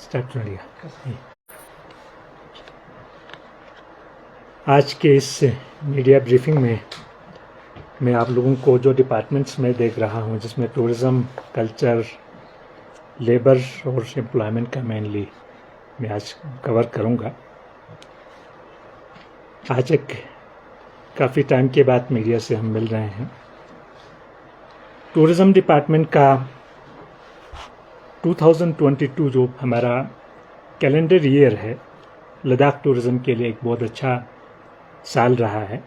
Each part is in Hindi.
स्टार्ट कर दिया। आज के इस मीडिया ब्रीफिंग में मैं आप लोगों को जो डिपार्टमेंट्स में देख रहा हूं, जिसमें टूरिज़्म, कल्चर, लेबर और एम्प्लॉयमेंट का मेनली मैं आज कवर करूंगा। आज एक काफ़ी टाइम के बाद मीडिया से हम मिल रहे हैं। टूरिज़्म डिपार्टमेंट का 2022 जो हमारा कैलेंडर ईयर है, लद्दाख टूरिज़्म के लिए एक बहुत अच्छा साल रहा है।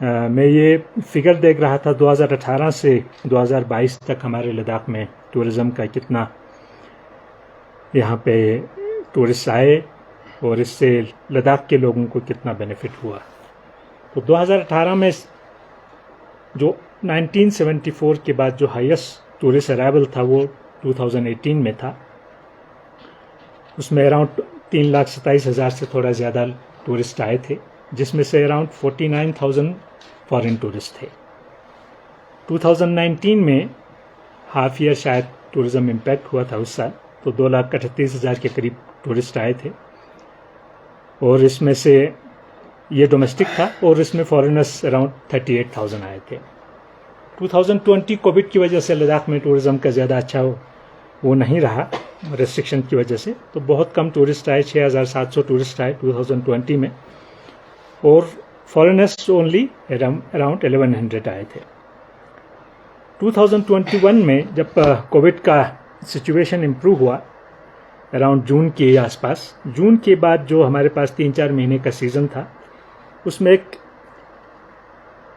मैं ये फिगर देख रहा था 2018 से 2022 तक हमारे लद्दाख में टूरिज़्म का कितना यहाँ पे टूरिस्ट आए और इससे लद्दाख के लोगों को कितना बेनिफिट हुआ। तो 2018 में जो 1974 के बाद जो हाईएस्ट टूरिस्ट अराइवल था वो 2018 में था। उसमें अराउंड 3,27,000 से थोड़ा ज़्यादा टूरिस्ट आए थे, जिसमें से अराउंड 49,000 फॉरेन टूरिस्ट थे। 2019 में हाफ ईयर शायद टूरिज़्म इम्पैक्ट हुआ था उस साल, तो 2,38,000 के करीब टूरिस्ट आए थे और इसमें से ये डोमेस्टिक था और इसमें फॉरेनर्स अराउंड 38,000 आए थे। 2020 कोविड की वजह से लद्दाख में टूरिज़्म का ज़्यादा अच्छा वो नहीं रहा, रेस्ट्रिक्शन की वजह से, तो बहुत कम टूरिस्ट आए। 6,700 टूरिस्ट आए 2020 में और फॉरेनर्स ओनली अराउंड 1,100 आए थे। 2021 में जब कोविड का सिचुएशन इम्प्रूव हुआ अराउंड जून के आसपास, जून के बाद जो हमारे पास 3-4 महीने का सीज़न था, उसमें एक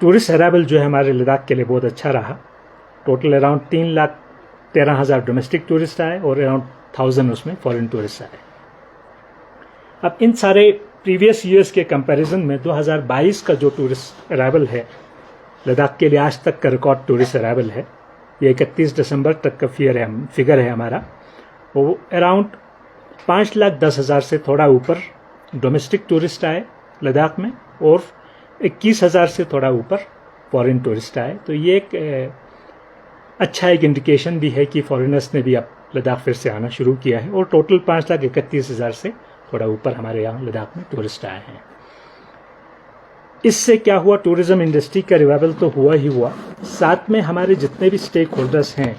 टूरिस्ट अराइवल जो है हमारे लद्दाख के लिए बहुत अच्छा रहा। टोटल अराउंड 3,13,000 डोमेस्टिक टूरिस्ट आए और अराउंड 1,000 उसमें फॉरेन टूरिस्ट आए। अब इन सारे प्रीवियस ईयर्स के कंपैरिजन में 2022 का जो टूरिस्ट अराइवल है लद्दाख के लिए आज तक का रिकॉर्ड टूरिस्ट अराइवल है, ये 31 दिसंबर तक का फिगर है हमारा। वो अराउंड 5,10,000 से थोड़ा ऊपर डोमेस्टिक टूरिस्ट आए लद्दाख में और 21,000 से थोड़ा ऊपर फॉरेन टूरिस्ट आए। तो ये एक अच्छा एक इंडिकेशन भी है कि फॉरेनर्स ने भी अब लद्दाख फिर से आना शुरू किया है और टोटल 5,31,000 से थोड़ा ऊपर हमारे यहाँ लद्दाख में टूरिस्ट आए हैं। इससे क्या हुआ, टूरिज़्म इंडस्ट्री का रिवाइवल तो हुआ ही हुआ, साथ में हमारे जितने भी स्टेक होल्डर्स हैं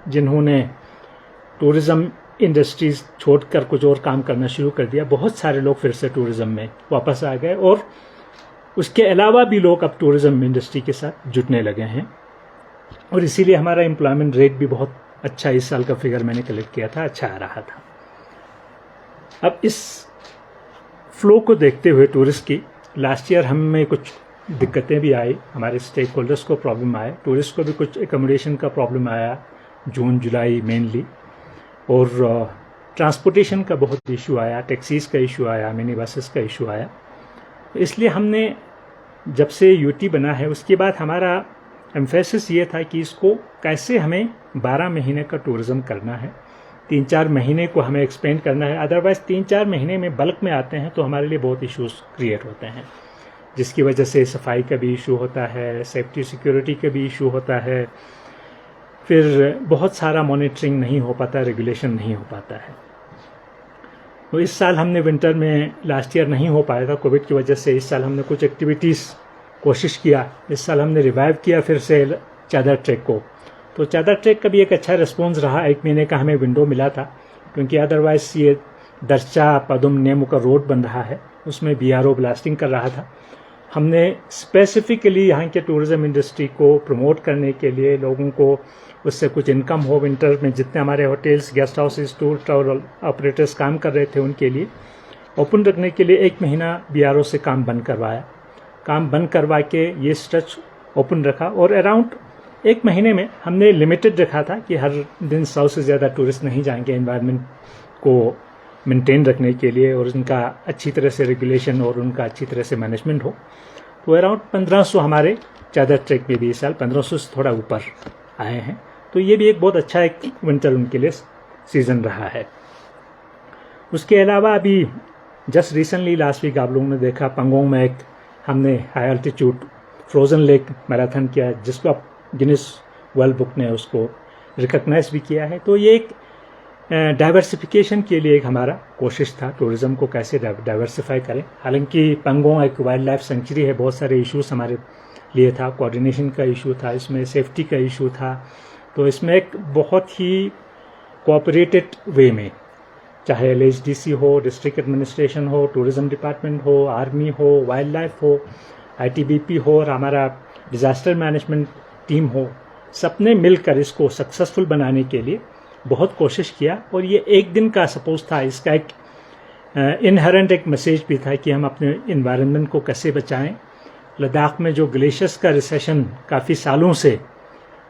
जिन्होंने टूरिज़्म इंडस्ट्रीज छोड़कर कुछ और काम करना शुरू कर दिया, बहुत सारे लोग फिर से टूरिज़्म में वापस आ गए और उसके अलावा भी लोग अब टूरिज़्म इंडस्ट्री के साथ जुटने लगे हैं और इसीलिए हमारा एम्प्लॉयमेंट रेट भी बहुत अच्छा, इस साल का फिगर मैंने कलेक्ट किया था, अच्छा आ रहा था। अब इस फ्लो को देखते हुए टूरिस्ट की लास्ट ईयर हमें कुछ दिक्कतें भी आई, हमारे स्टेक होल्डर्स को प्रॉब्लम आए, टूरिस्ट को भी कुछ एकोमोडेशन का प्रॉब्लम आया जून जुलाई मेनली, और ट्रांसपोर्टेशन का बहुत इशू आया, टैक्सीज़ का इशू आया, मिनी बसेस का इशू आया। इसलिए हमने जब से यूटी बना है उसके बाद हमारा एम्फेसिस ये था कि इसको कैसे हमें 12 महीने का टूरिज़्म करना है, 3-4 महीने को हमें एक्सपेंड करना है। अदरवाइज़ 3-4 महीने में बल्क में आते हैं तो हमारे लिए बहुत इश्यूज क्रिएट होते हैं, जिसकी वजह से सफाई का भी इशू होता है, सेफ्टी सिक्योरिटी का भी इशू होता है, फिर बहुत सारा मॉनिटरिंग नहीं हो पाता, रेगुलेशन नहीं हो पाता है। तो इस साल हमने विंटर में, लास्ट ईयर नहीं हो पाया था कोविड की वजह से, इस साल हमने कुछ एक्टिविटीज़ कोशिश किया। इस साल हमने रिवाइव किया फिर से चादर ट्रैक को, तो चादर ट्रैक का भी एक अच्छा रिस्पॉन्स रहा। 1 महीने का हमें विंडो मिला था, क्योंकि अदरवाइज ये दर्चा पदुम नेमू का रोड बन रहा है, उसमें BRO ब्लास्टिंग कर रहा था। हमने स्पेसिफिकली यहाँ के टूरिज़्म इंडस्ट्री को प्रमोट करने के लिए, लोगों को उससे कुछ इनकम हो, विंटर में जितने हमारे hotels, guest houses, tour travel operators काम कर रहे थे उनके लिए ओपन रखने के लिए 1 महीना BRO से काम बंद करवाया। काम बंद करवा के ये स्ट्रेच ओपन रखा और अराउंड 1 महीने में हमने लिमिटेड रखा था कि हर दिन 100 से ज़्यादा टूरिस्ट नहीं जाएंगे, एनवायरनमेंट को मेंटेन रखने के लिए और उनका अच्छी तरह से रेगुलेशन और उनका अच्छी तरह से मैनेजमेंट हो। तो अराउंड 1,500 हमारे चादर ट्रैक में भी इस साल 1,500 से थोड़ा ऊपर आए हैं। तो ये भी एक बहुत अच्छा एक विंटर उनके लिए सीज़न रहा है। उसके अलावा अभी जस्ट रिसेंटली लास्ट वीक आप लोगों ने देखा पंगोंग में एक हमने high altitude frozen lake marathon किया, जिसको अब गिनीज वर्ल्ड बुक ने उसको रिकॉग्नाइज भी किया है। तो ये एक डाइवर्सिफिकेशन के लिए एक हमारा कोशिश था, टूरिज्म को कैसे डाइवर्सिफाई करें। हालांकि पंगोंग एक वाइल्ड लाइफ सेंचुरी है, बहुत सारे इश्यूज हमारे लिए था, कोऑर्डिनेशन का इशू था, इसमें सेफ्टी का इशू था। तो इसमें एक बहुत ही कोऑपरेटेड वे में, चाहे LHDC हो, डिस्ट्रिक्ट एडमिनिस्ट्रेशन हो, टूरिज्म डिपार्टमेंट हो, आर्मी हो, वाइल्ड लाइफ हो, ITBP हो और हमारा डिजास्टर मैनेजमेंट टीम हो, सबने मिलकर इसको सक्सेसफुल बनाने के लिए बहुत कोशिश किया। और ये एक दिन का सपोज था, इसका एक इनहेरेंट एक मैसेज भी था कि हम अपने इन्वायरमेंट को कैसे बचाएं। लद्दाख में जो ग्लेशियर्स का रिसेशन काफ़ी सालों से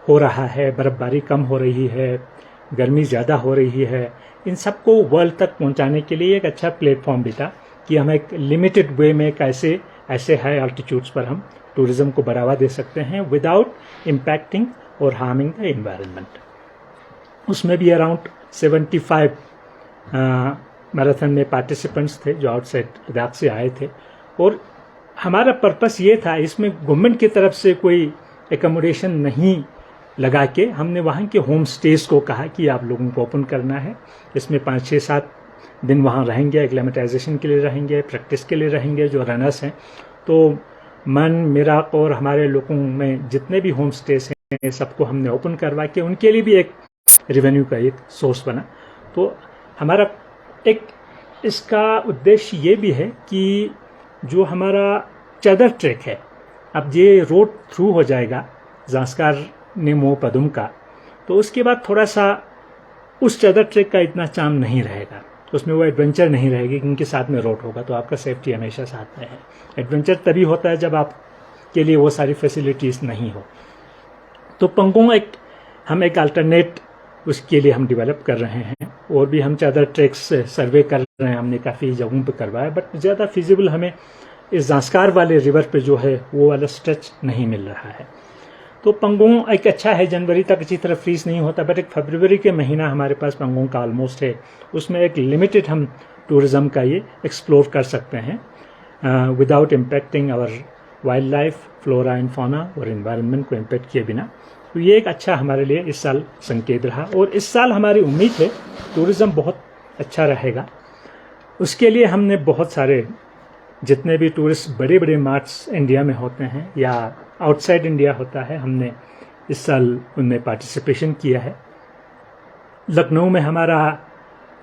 हो रहा है, बर्फबारी कम हो रही है, गर्मी ज़्यादा हो रही है, इन सबको वर्ल्ड तक पहुंचाने के लिए एक अच्छा प्लेटफॉर्म भी था कि हम एक लिमिटेड वे में कैसे ऐसे हाई अल्टीट्यूड्स पर हम टूरिज्म को बढ़ावा दे सकते हैं विदाउट इम्पैक्टिंग और हार्मिंग द इन्वायरमेंट। उसमें भी अराउंड 75 मैराथन में पार्टिसिपेंट्स थे जो आउटसाइड लद्दाख से आए थे। और हमारा पर्पस ये था, इसमें गवर्नमेंट की तरफ से कोई एकोमोडेशन नहीं लगा के हमने वहाँ के होम स्टेज को कहा कि आप लोगों को ओपन करना है। इसमें 5, 6, 7 दिन वहाँ रहेंगे, एक्लेमेटाइजेशन के लिए रहेंगे, प्रैक्टिस के लिए रहेंगे जो रनर्स हैं। तो मन, मिराक और हमारे लोगों में जितने भी होम स्टेज हैं सबको हमने ओपन करवा के उनके लिए भी एक रेवेन्यू का एक सोर्स बना। तो हमारा एक इसका उद्देश्य ये भी है कि जो हमारा चादर ट्रैक है, अब ये रोड थ्रू हो जाएगा जांस्कार नेमो पदुम का, तो उसके बाद थोड़ा सा उस चादर ट्रैक का इतना चार्म नहीं रहेगा, उसमें वो एडवेंचर नहीं रहेगी क्योंकि साथ में रोड होगा, तो आपका सेफ्टी हमेशा साथ में है। एडवेंचर तभी होता है जब आपके लिए वो सारी फैसिलिटीज़ नहीं हो। तो पंगोंग हम एक अल्टरनेट उसके लिए हम डेवलप कर रहे हैं। और भी हम चादर ट्रैक्स सर्वे कर रहे हैं, हमने काफ़ी जगहों पे करवाया, बट ज़्यादा फिजिबल हमें इस जांस्कार वाले रिवर पे जो है वो वाला स्ट्रेच नहीं मिल रहा है। तो पंगोंग एक अच्छा है, जनवरी तक अच्छी तरह फ्रीज नहीं होता, बट एक फरवरी के महीना हमारे पास पंगोंग का ऑलमोस्ट है, उसमें एक लिमिटेड हम टूरिज्म का ये एक्सप्लोर कर सकते हैं without impacting our wildlife, flora and fauna और इन्वायरमेंट को इम्पैक्ट किए बिना। तो ये एक अच्छा हमारे लिए इस साल संकेत रहा। और इस साल हमारी उम्मीद है टूरिज्म बहुत अच्छा रहेगा। उसके लिए हमने बहुत सारे जितने भी टूरिस्ट बड़े बड़े मार्ट्स इंडिया में होते हैं या आउटसाइड इंडिया होता है, हमने इस साल उनमें पार्टिसिपेशन किया है। लखनऊ में हमारा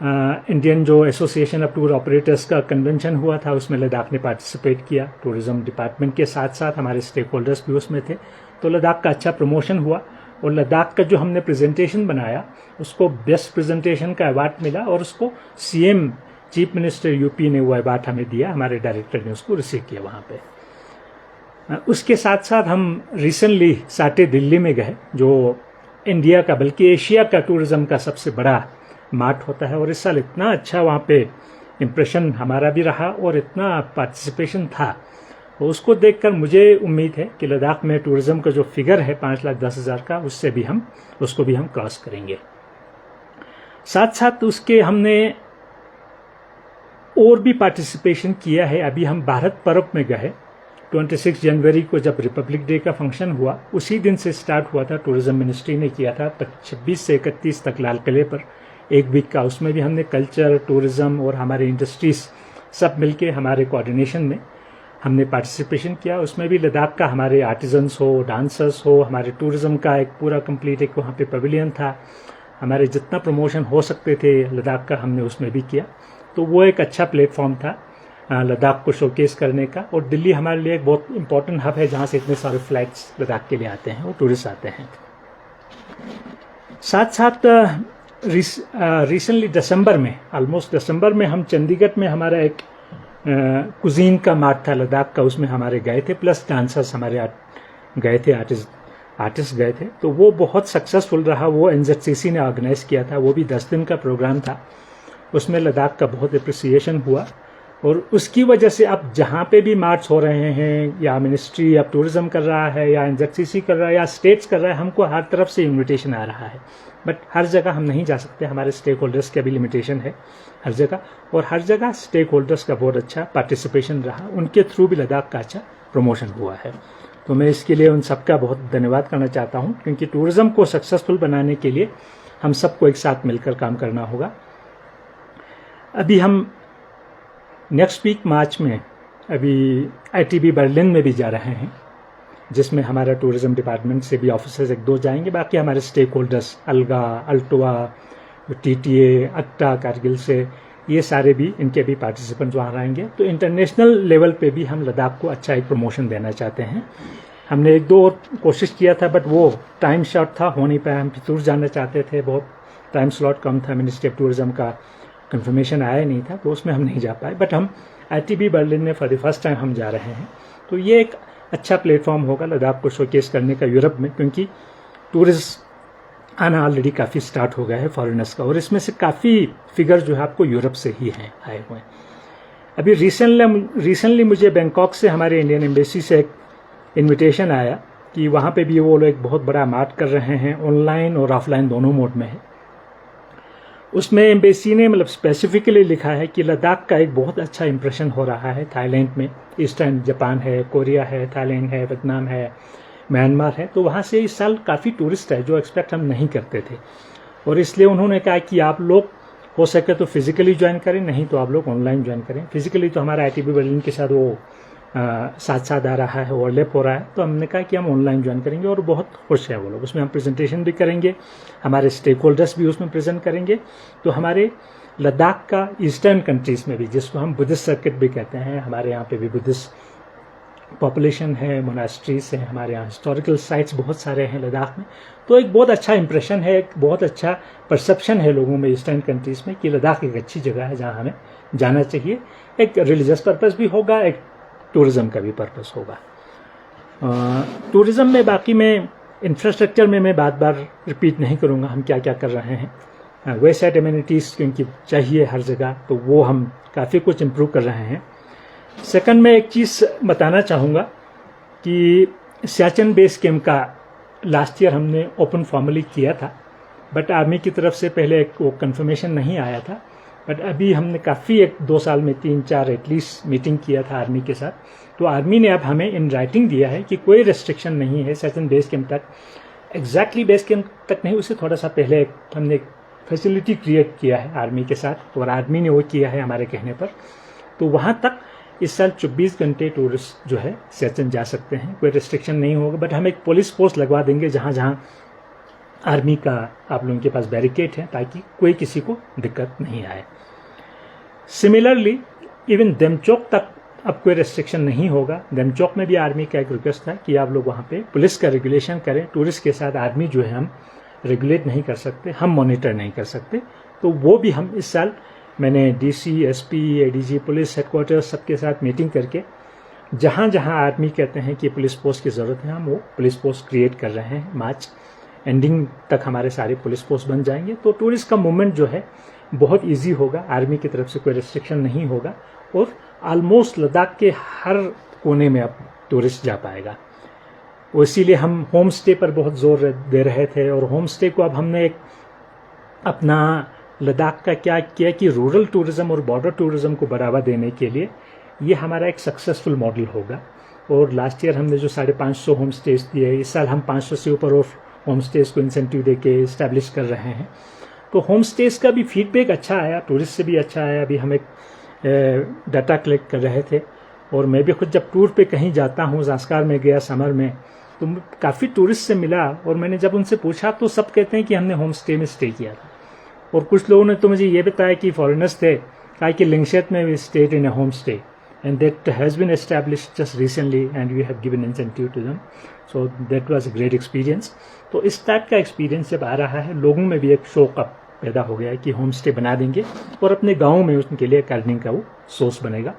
इंडियन जो एसोसिएशन ऑफ टूर ऑपरेटर्स का कन्वेंशन हुआ था, उसमें लद्दाख ने पार्टिसिपेट किया। टूरिज्म डिपार्टमेंट के साथ साथ हमारे स्टेक होल्डर्स भी उसमें थे, तो लद्दाख का अच्छा प्रमोशन हुआ। और लद्दाख का जो हमने प्रेजेंटेशन बनाया उसको बेस्ट प्रेजेंटेशन का अवार्ड मिला और उसको CM चीफ मिनिस्टर यूपी ने वो अवार्ड हमें दिया, हमारे डायरेक्टर ने उसको रिसीव किया वहाँ पे। उसके साथ साथ हम रिसेंटली साटे दिल्ली में गए, जो इंडिया का बल्कि एशिया का टूरिज्म का सबसे बड़ा मार्ट होता है। और इस साल इतना अच्छा वहाँ पे इम्प्रेशन हमारा भी रहा और इतना पार्टिसिपेशन था, उसको देखकर मुझे उम्मीद है कि लद्दाख में टूरिज्म का जो फिगर है 5,10,000 का, उससे भी उसको भी हम क्रॉस करेंगे। साथ साथ उसके हमने और भी पार्टिसिपेशन किया है। अभी हम भारत पर्व में गए, 26 जनवरी को जब रिपब्लिक डे का फंक्शन हुआ, उसी दिन से स्टार्ट हुआ था, टूरिज्म मिनिस्ट्री ने किया था 26 से 31 तक लाल किले पर एक वीक का। उसमें भी हमने कल्चर, टूरिज्म और हमारे इंडस्ट्रीज सब मिलके हमारे कोऑर्डिनेशन में हमने पार्टिसिपेशन किया। उसमें भी लद्दाख का हमारे आर्टिजन्स हो, डांसर्स हो, हमारे टूरिज्म का एक पूरा कंप्लीट एक वहाँ पे पवेलियन था। हमारे जितना प्रमोशन हो सकते थे लद्दाख का हमने उसमें भी किया। तो वो एक अच्छा प्लेटफॉर्म था लद्दाख को शोकेस करने का। और दिल्ली हमारे लिए एक बहुत इंपॉर्टेंट हब है जहाँ से इतने सारे फ्लाइट्स लद्दाख के लिए आते हैं और टूरिस्ट आते हैं। साथ साथ रिसेंटली दिसंबर में, ऑलमोस्ट दिसंबर में हम चंडीगढ़ में हमारा एक कुजीन का मार्ट था लद्दाख का, उसमें हमारे गए थे, प्लस डांसर्स हमारे गए थे, आर्टिस्ट गए थे। तो वो बहुत सक्सेसफुल रहा। वो NZCC ने ऑर्गेनाइज किया था, वो भी 10 दिन का प्रोग्राम था। उसमें लद्दाख का बहुत अप्रिसिएशन हुआ। और उसकी वजह से अब जहाँ पे भी मार्च हो रहे हैं, या मिनिस्ट्री ऑफ टूरिज्म कर रहा है, या NZCC कर रहा है, या स्टेट्स कर रहा है, हमको हर तरफ से इन्विटेशन आ रहा है। बट हर जगह हम नहीं जा सकते, हमारे स्टेक होल्डर्स का भी लिमिटेशन है हर जगह। और हर जगह स्टेक होल्डर्स का बहुत अच्छा पार्टिसिपेशन रहा, उनके थ्रू भी लद्दाख का अच्छा प्रमोशन हुआ है। तो मैं इसके लिए उन सबका बहुत धन्यवाद करना चाहता हूँ, क्योंकि टूरिज्म को सक्सेसफुल बनाने के लिए हम सबको एक साथ मिलकर काम करना होगा। अभी हम नेक्स्ट वीक मार्च में अभी ITB बर्लिन में भी जा रहे हैं, जिसमें हमारा टूरिज्म डिपार्टमेंट से भी ऑफिसर्स 1-2 जाएंगे। बाकी हमारे स्टेक होल्डर्स अलगा, अल्टोआ, TTA, अक्टा, कारगिल से, ये सारे भी, इनके भी पार्टिसिपेंट्स वहाँ रहेंगे। तो इंटरनेशनल लेवल पे भी हम लद्दाख को अच्छा एक प्रमोशन देना चाहते हैं। हमने 1-2 और कोशिश किया था, बट वो टाइम शॉर्ट था, हो नहीं पाया। हम फितूर जाना चाहते थे, बहुत टाइम स्लॉट कम था, मिनिस्ट्री ऑफ टूरिज्म का कंफर्मेशन आया नहीं था, तो उसमें हम नहीं जा पाए। बट हम ITB बर्लिन में फॉर द फर्स्ट टाइम हम जा रहे हैं। तो ये एक अच्छा प्लेटफॉर्म होगा लद्दाख को शोकेस करने का यूरोप में, क्योंकि टूरिस्ट आना ऑलरेडी काफ़ी स्टार्ट हो गया है फॉरेनर्स का, और इसमें से काफ़ी फिगर जो है आपको यूरोप से ही हैं आए हुए। अभी रिसेंटली मुझे बैंकॉक से हमारे इंडियन एम्बेसी से एक इनविटेशन आया कि वहाँ पे भी वो लोग एक बहुत बड़ा मार्ट कर रहे हैं, ऑनलाइन और ऑफलाइन दोनों मोड में है। उसमें एम्बेसी ने मतलब स्पेसिफिकली लिखा है कि लद्दाख का एक बहुत अच्छा इंप्रेशन हो रहा है थाईलैंड में, ईस्टर्न जापान है, कोरिया है, थाईलैंड है, वियतनाम है, म्यांमार है। तो वहाँ से इस साल काफ़ी टूरिस्ट है, जो एक्सपेक्ट हम नहीं करते थे। और इसलिए उन्होंने कहा कि आप लोग हो सके तो फिजिकली ज्वाइन करें, नहीं तो आप लोग ऑनलाइन ज्वाइन करें। फिजिकली तो हमारा ITB बर्लिन के साथ वो साथ साथ आ रहा है, ओवरलैप हो रहा है, तो हमने कहा कि हम ऑनलाइन ज्वाइन करेंगे, और बहुत खुश है वो लोग। उसमें हम प्रेजेंटेशन भी करेंगे, हमारे स्टेक होल्डर्स भी उसमें प्रेजेंट करेंगे। तो हमारे लद्दाख का ईस्टर्न कंट्रीज़ में भी, जिसको हम बुद्धिस्ट सर्किट भी कहते हैं, हमारे यहाँ पे भी बुद्धिस्ट पॉपुलेशन है, मोनास्ट्रीज हैं, हमारे यहाँ हिस्टोरिकल साइट्स बहुत सारे हैं लद्दाख में। तो एक बहुत अच्छा इंप्रेशन है, एक बहुत अच्छा परसेप्शन है लोगों में ईस्टर्न कंट्रीज़ में कि लद्दाख एक अच्छी जगह है जहाँ हमें जाना चाहिए। एक रिलीजियस पर्पस भी होगा, एक टूरिज़्म का भी पर्पस होगा। टूरिज़्म में बाकी में इंफ्रास्ट्रक्चर में मैं बार बार रिपीट नहीं करूँगा हम क्या क्या कर रहे हैं। वे साइड एमिनिटीज़ क्योंकि चाहिए हर जगह, तो वो हम काफ़ी कुछ इम्प्रूव कर रहे हैं। सेकंड में एक चीज़ बताना चाहूँगा कि सियाचिन बेस कैंप का लास्ट ईयर हमने ओपन फॉर्मली किया था, बट आर्मी की तरफ से पहले एक वो कन्फर्मेशन नहीं आया था। बट अभी हमने काफ़ी 1-2 साल में 3-4 एटलीस्ट मीटिंग किया था आर्मी के साथ। तो आर्मी ने अब हमें इन राइटिंग दिया है कि कोई रेस्ट्रिक्शन नहीं है सियाचिन बेस कैंप तक, एग्जैक्टली बेस कैंप तक नहीं, उससे थोड़ा सा पहले हमने एक फैसिलिटी क्रिएट किया है आर्मी के साथ, और आर्मी ने वो किया है हमारे कहने पर। तो वहाँ तक इस साल 24 घंटे टूरिस्ट जो है सियाचिन जा सकते हैं, कोई रेस्ट्रिक्शन नहीं होगा। बट हम एक पुलिस पोस्ट लगवा देंगे जहाँ जहाँ आर्मी का आप लोगों के पास बैरिकेड है, ताकि कोई किसी को दिक्कत नहीं आए। सिमिलरली इवन देमचौक तक अब कोई रेस्ट्रिक्शन नहीं होगा। देमचौक में भी आर्मी का एक रिक्वेस्ट था कि आप लोग वहाँ पे पुलिस का रेगुलेशन करें। टूरिस्ट के साथ आर्मी जो है हम रेगुलेट नहीं कर सकते, हम मॉनिटर नहीं कर सकते। तो वो भी हम इस साल, मैंने DC, SP, ADG, police headquarters सबके साथ मीटिंग करके जहाँ जहाँ आर्मी कहते हैं कि पुलिस पोस्ट की ज़रूरत है, हम वो पुलिस पोस्ट क्रिएट कर रहे हैं। मार्च एंडिंग तक हमारे सारे पुलिस पोस्ट बन जाएंगे, तो टूरिस्ट का मूवमेंट जो है बहुत इजी होगा। आर्मी की तरफ से कोई रेस्ट्रिक्शन नहीं होगा, और ऑलमोस्ट लद्दाख के हर कोने में अब टूरिस्ट जा पाएगा। इसीलिए हम होम स्टे पर बहुत जोर दे रहे थे, और होम स्टे को अब हमने एक अपना लद्दाख का क्या किया कि रूरल टूरिज्म और बॉर्डर टूरिज्म को बढ़ावा देने के लिए ये हमारा एक सक्सेसफुल मॉडल होगा। और लास्ट ईयर हमने जो 550 होम स्टेज दिए, इस साल हम 500 से ऊपर और होम स्टेज को इंसेंटिव देके इस्टेब्लिश कर रहे हैं। तो होम स्टेज का भी फीडबैक अच्छा आया, टूरिस्ट से भी अच्छा आया। अभी हम एक डाटा कलेक्ट कर रहे थे, और मैं भी खुद जब टूर पे कहीं जाता हूँ, ज़ास्कार में गया समर में, तो काफ़ी टूरिस्ट से मिला, और मैंने जब उनसे पूछा तो सब कहते हैं कि हमने होम स्टे में स्टे किया था। और कुछ लोगों ने तो मुझे ये बताया कि फॉरेनर्स थे, कहा कि लिंगशेत में we stayed in a home stay and that has been established just recently and we have given incentive to them, so that was a great experience। तो इस टाइप का एक्सपीरियंस जब आ रहा है, लोगों में भी एक शौक अब पैदा हो गया है कि होम स्टे बना देंगे, और अपने गाँव में उनके लिए अर्निंग का वो सोर्स बनेगा।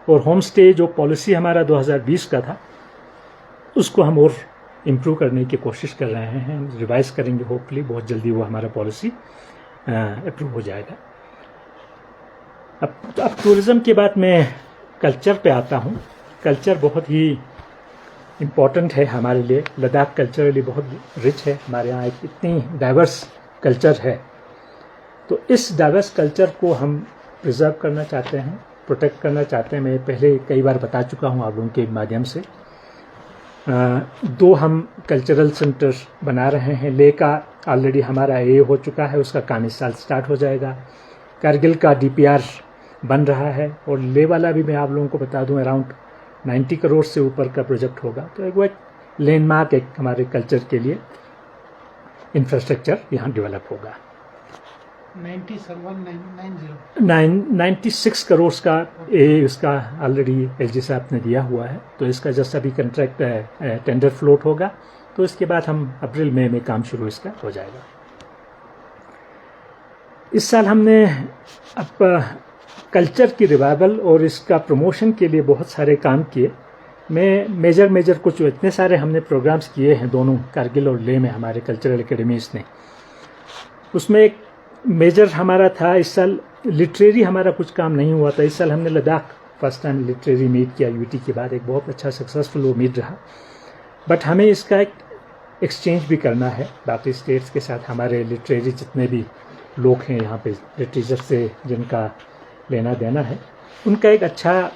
और होम स्टे जो पॉलिसी हमारा 2020 का था, उसको हम और इम्प्रूव करने की कोशिश कर रहे हैं, रिवाइज करेंगे, होपफुली बहुत जल्दी वो हमारा पॉलिसी अप्रूव हो जाएगा। अब टूरिज़्म के बाद मैं कल्चर पे आता हूँ। कल्चर बहुत ही इम्पॉर्टेंट है हमारे लिए। लद्दाख कल्चरली बहुत रिच है, हमारे यहाँ एक इतनी डाइवर्स कल्चर है। तो इस डाइवर्स कल्चर को हम प्रिजर्व करना चाहते हैं, प्रोटेक्ट करना चाहते हैं। मैं पहले कई बार बता चुका हूँ आप लोगों के माध्यम से। दो हम कल्चरल सेंटर बना रहे हैं। लेह का ऑलरेडी हमारा ए हो चुका है, उसका काम इस साल स्टार्ट हो जाएगा। कारगिल का DPR बन रहा है और लेह वाला भी मैं आप लोगों को बता दूं अराउंड 90 करोड़ से ऊपर का प्रोजेक्ट होगा। तो एक लैंडमार्क एक हमारे कल्चर के लिए इंफ्रास्ट्रक्चर यहाँ डेवलप होगा। 96 करोड़ का उसका ऑलरेडी LG साहब ने दिया हुआ है। तो इसका जस्ट अभी कंट्रैक्ट टेंडर फ्लोट होगा, तो इसके बाद हम अप्रैल मई में काम शुरू इसका हो जाएगा। इस साल हमने अब कल्चर की रिवाइवल और इसका प्रमोशन के लिए बहुत सारे काम किए। मैं मेजर कुछ इतने सारे हमने प्रोग्राम्स किए हैं दोनों कारगिल और लेह में हमारे कल्चरल एकेडमीज ने। उसमें एक मेजर हमारा था, इस साल लिटरेरी हमारा कुछ काम नहीं हुआ था। इस साल हमने Ladakh first time literary meet किया UT के बाद, एक बहुत अच्छा सक्सेसफुल वो मीट रहा। बट हमें इसका एक एक्सचेंज भी करना है बाकी स्टेट्स के साथ। हमारे लिटरेरी जितने भी लोग हैं यहाँ पे लिटरेचर से जिनका लेना देना है, उनका एक अच्छा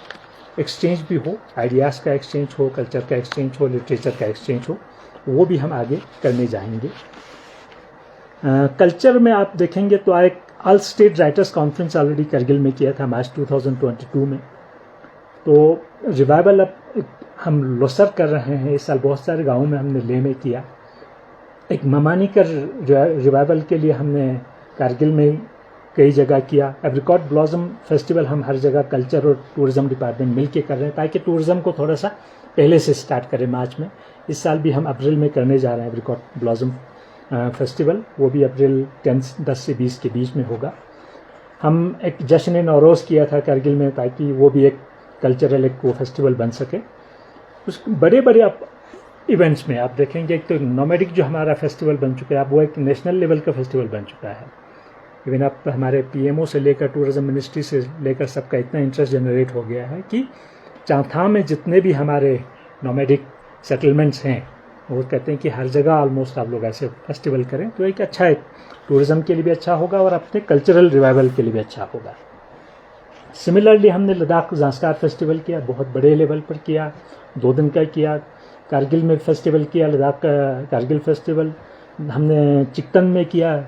एक्सचेंज भी हो, आइडियाज़ का एक्सचेंज हो, कल्चर का एक्सचेंज हो, लिटरेचर का एक्सचेंज हो, वो भी हम आगे करने जाएंगे। कल्चर में आप देखेंगे तो एक all state writers conference already Kargil में किया था मार्च 2022 में। तो रिवाइवल अब हम लोसर कर रहे हैं इस साल, बहुत सारे गाँवों में हमने लेह में किया। एक ममानी कर रिवाइवल के लिए हमने कारगिल में कई जगह किया। एप्रिकॉट ब्लॉसम फेस्टिवल हम हर जगह कल्चर और टूरिज्म डिपार्टमेंट मिल के कर रहे हैं ताकि टूरिज्म को थोड़ा सा पहले से स्टार्ट करें मार्च में। इस साल भी हम अप्रैल में करने जा रहे हैं एप्रिकॉट ब्लॉसम फेस्टिवल, वो भी अप्रैल 10 से 20 के बीच में होगा। हम एक जश्न नौरोज़ किया था करगिल में ताकि वो भी एक कल्चरल एक वो फेस्टिवल बन सके। उस बड़े आप इवेंट्स में आप देखेंगे एक तो नोमैडिक जो हमारा फेस्टिवल बन चुका है, अब वो एक नेशनल लेवल का फेस्टिवल बन चुका है। इवन अब हमारे PMO से लेकर टूरिज्म मिनिस्ट्री से लेकर सबका इतना इंटरेस्ट जनरेट हो गया है कि चांगथाम में जितने भी हमारे नोमैडिक सेटलमेंट्स हैं वो कहते हैं कि हर जगह ऑलमोस्ट आप लोग ऐसे फेस्टिवल करें, तो एक अच्छा एक टूरिज्म के लिए भी अच्छा होगा और अपने कल्चरल रिवाइवल के लिए भी अच्छा होगा। सिमिलरली हमने लद्दाख ज़ांस्कार फेस्टिवल किया, बहुत बड़े लेवल पर किया, 2 दिन का किया। कारगिल में फेस्टिवल किया, लद्दाख का कारगिल फेस्टिवल हमने चिकतन में किया,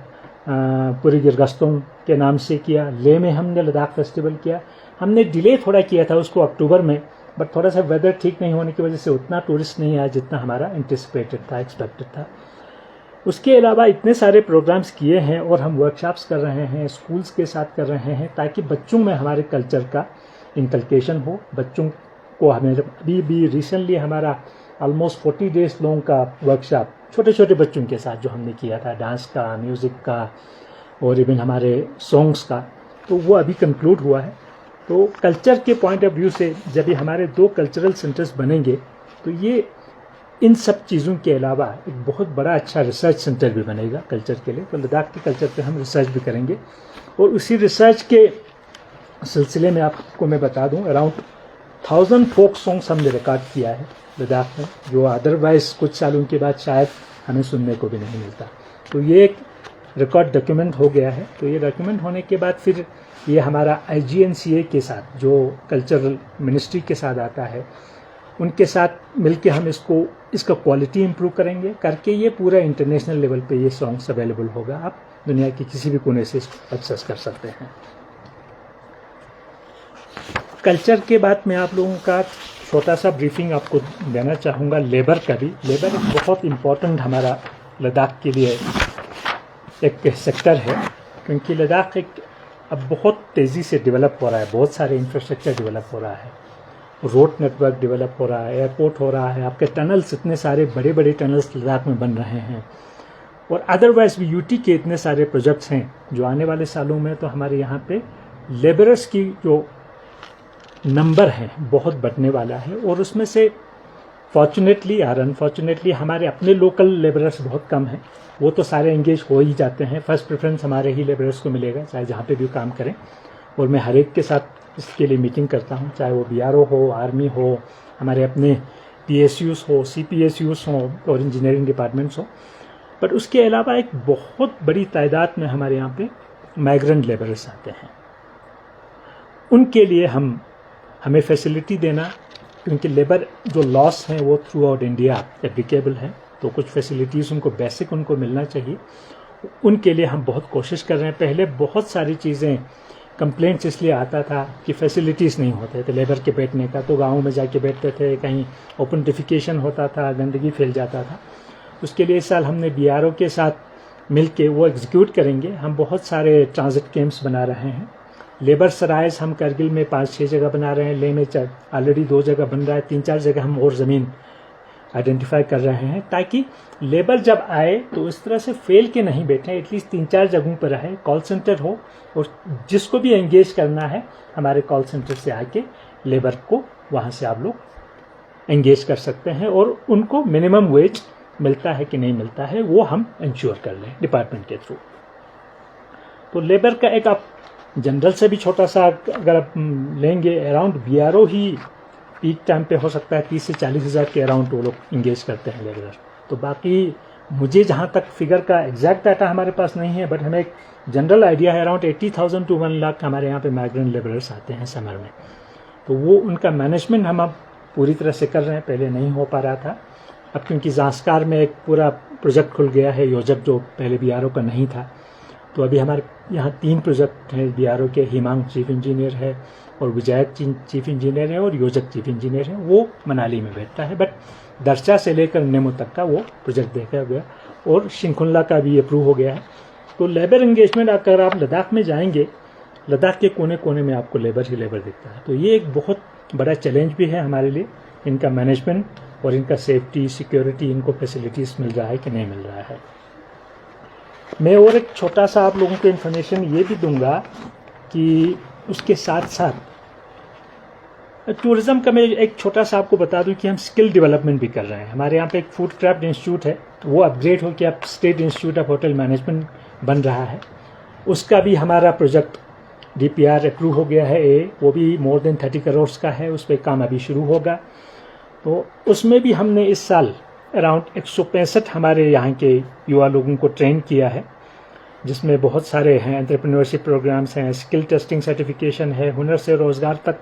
पूरी गिरगस्तों के नाम से किया। लेह में हमने लद्दाख फेस्टिवल किया। हमने डिले थोड़ा किया था उसको अक्टूबर में, बट थोड़ा सा वेदर ठीक नहीं होने की वजह से उतना टूरिस्ट नहीं आया जितना हमारा एंटिसिपेटेड था, एक्सपेक्टेड था। उसके अलावा इतने सारे प्रोग्राम्स किए हैं और हम वर्कशॉप्स कर रहे हैं, स्कूल्स के साथ कर रहे हैं ताकि बच्चों में हमारे कल्चर का इनकल्केशन हो। बच्चों को हमें अभी भी रिसेंटली हमारा ऑलमोस्ट 40 डेज लॉन्ग का वर्कशॉप छोटे छोटे बच्चों के साथ जो हमने किया था, डांस का, म्यूज़िक का और इवन हमारे सॉन्ग्स का, तो वो अभी कंक्लूड हुआ है। तो कल्चर के पॉइंट ऑफ व्यू से जब ये हमारे 2 कल्चरल सेंटर्स बनेंगे तो ये इन सब चीज़ों के अलावा एक बहुत बड़ा अच्छा रिसर्च सेंटर भी बनेगा कल्चर के लिए। तो लद्दाख के कल्चर पे हम रिसर्च भी करेंगे और उसी रिसर्च के सिलसिले में आपको मैं बता दूं अराउंड 1000 फोक सॉन्ग्स हमने रिकॉर्ड किया है लद्दाख में, जो अदरवाइज कुछ सालों के बाद शायद हमें सुनने को भी नहीं मिलता। तो ये एक रिकॉर्ड डॉक्यूमेंट हो गया है। तो ये डॉक्यूमेंट होने के बाद फिर ये हमारा IGNCA के साथ जो कल्चरल मिनिस्ट्री के साथ आता है उनके साथ मिलके हम इसका क्वालिटी इम्प्रूव करेंगे, करके ये पूरा इंटरनेशनल लेवल पे ये सॉन्ग्स अवेलेबल होगा। आप दुनिया के किसी भी कोने से इसको एक्सेस कर सकते हैं। कल्चर के बाद मैं आप लोगों का छोटा सा ब्रीफिंग आपको देना चाहूँगा लेबर का भी। लेबर एक बहुत इम्पॉर्टेंट हमारा लद्दाख के लिए एक सेक्टर है, क्योंकि लद्दाख एक अब बहुत तेज़ी से डेवलप हो रहा है, बहुत सारे इंफ्रास्ट्रक्चर डेवलप हो रहा है, रोड नेटवर्क डेवलप हो रहा है, एयरपोर्ट हो रहा है, आपके टनल्स इतने सारे बड़े बड़े टनल्स लद्दाख में बन रहे हैं और अदरवाइज भी UT के इतने सारे प्रोजेक्ट्स हैं जो आने वाले सालों में तो हमारे यहाँ पे लेबरर्स की जो नंबर है बहुत बढ़ने वाला है। और उसमें से फॉर्चुनेटली और अनफॉर्चुनेटली हमारे अपने लोकल लेबरर्स बहुत कम हैं, वो तो सारे एंगेज हो ही जाते हैं। फर्स्ट प्रेफरेंस हमारे ही लेबरर्स को मिलेगा चाहे जहाँ पे भी काम करें, और मैं हर एक के साथ इसके लिए मीटिंग करता हूँ, चाहे वो BRO हो, आर्मी हो, हमारे अपने PSUs हो, CPSUs हो और इंजीनियरिंग डिपार्टमेंट्स हो। बट उसके अलावा एक बहुत बड़ी तादाद में हमारे यहाँ पे माइग्रेंट लेबरर्स आते हैं। उनके लिए हमें फैसिलिटी देना, क्योंकि लेबर जो लॉस हैं वो थ्रू आउट इंडिया एप्लीकेबल हैं, तो कुछ फैसिलिटीज़ उनको बेसिक उनको मिलना चाहिए। उनके लिए हम बहुत कोशिश कर रहे हैं। पहले बहुत सारी चीज़ें कंप्लेंट्स इसलिए आता था कि फैसिलिटीज़ नहीं होते थे लेबर के बैठने का, तो गाँव में जाके बैठते थे, कहीं ओपन डिफिकेशन होता था, गंदगी फैल जाता था। उसके लिए इस साल हमने BRO के साथ मिलके वो एग्जीक्यूट करेंगे। हम बहुत सारे ट्रांजिट कैंप्स बना रहे हैं। लेबर सराइज हम करगिल में 5-6 जगह बना रहे हैं, लेह में ऑलरेडी 2 जगह बन रहा है, 3-4 जगह हम और ज़मीन आइडेंटिफाई कर रहे हैं, ताकि लेबर जब आए तो इस तरह से फेल के नहीं बैठे, एटलीस्ट 3-4 जगहों पर रहे, कॉल सेंटर हो, और जिसको भी एंगेज करना है हमारे कॉल सेंटर से आके लेबर को वहाँ से आप लोग एंगेज कर सकते हैं, और उनको मिनिमम वेज मिलता है कि नहीं मिलता है वो हम इंश्योर कर लें डिपार्टमेंट के थ्रू। तो लेबर का एक आप जनरल से भी छोटा सा अगर आप लेंगे, अराउंड BRO ही पीक टाइम पे हो सकता है 30 से 40 हज़ार के अराउंड वो लोग इंगेज करते हैं लेबर। तो बाकी मुझे जहाँ तक फिगर का एग्जैक्ट डाटा हमारे पास नहीं है, बट हमें एक जनरल आइडिया है अराउंड 80,000 to 1 लाख हमारे यहाँ पे माइग्रेंट लेबरर्स आते हैं समर में। तो वो उनका मैनेजमेंट हम अब पूरी तरह से कर रहे हैं, पहले नहीं हो पा रहा था। अब क्योंकि ज़ास्कार में एक पूरा प्रोजेक्ट खुल गया है योजक, जो पहले BRO का नहीं था, तो अभी हमारे यहाँ 3 प्रोजेक्ट हैं BRO के। हिमांग चीफ इंजीनियर है, और विजयक चीफ इंजीनियर है, और योजक चीफ इंजीनियर है। वो मनाली में बैठता है, बट दर्शा से लेकर नेमो तक का वो प्रोजेक्ट देखा गया, और शिंकुल्ला का भी अप्रूव हो गया है। तो लेबर एंगेजमेंट अगर आप लद्दाख में जाएंगे, लद्दाख के कोने कोने में आपको लेबर ही लेबर दिखता है। तो ये एक बहुत बड़ा चैलेंज भी है हमारे लिए, इनका मैनेजमेंट और इनका सेफ्टी सिक्योरिटी, इनको फैसिलिटीज़ मिल रहा है कि नहीं मिल रहा है। मैं और एक छोटा सा आप लोगों को इन्फॉर्मेशन ये भी दूंगा कि उसके साथ साथ टूरिज़्म का मैं एक छोटा सा आपको बता दूं कि हम स्किल डेवलपमेंट भी कर रहे हैं। हमारे यहाँ पे एक फूड क्राफ्ट इंस्टीट्यूट है, तो वो अपग्रेड होकर अब state institute of hotel management बन रहा है। उसका भी हमारा प्रोजेक्ट DPR अप्रूव हो गया है, वो भी मोर देन 30 करोड़ का है, उस पर काम अभी शुरू होगा। तो उसमें भी हमने इस साल अराउंड 165 हमारे यहाँ के युवा लोगों को ट्रेन किया है, जिसमें बहुत सारे हैं एंटरप्रेन्योरशिप प्रोग्राम्स हैं, स्किल टेस्टिंग सर्टिफिकेशन है, हुनर से रोज़गार तक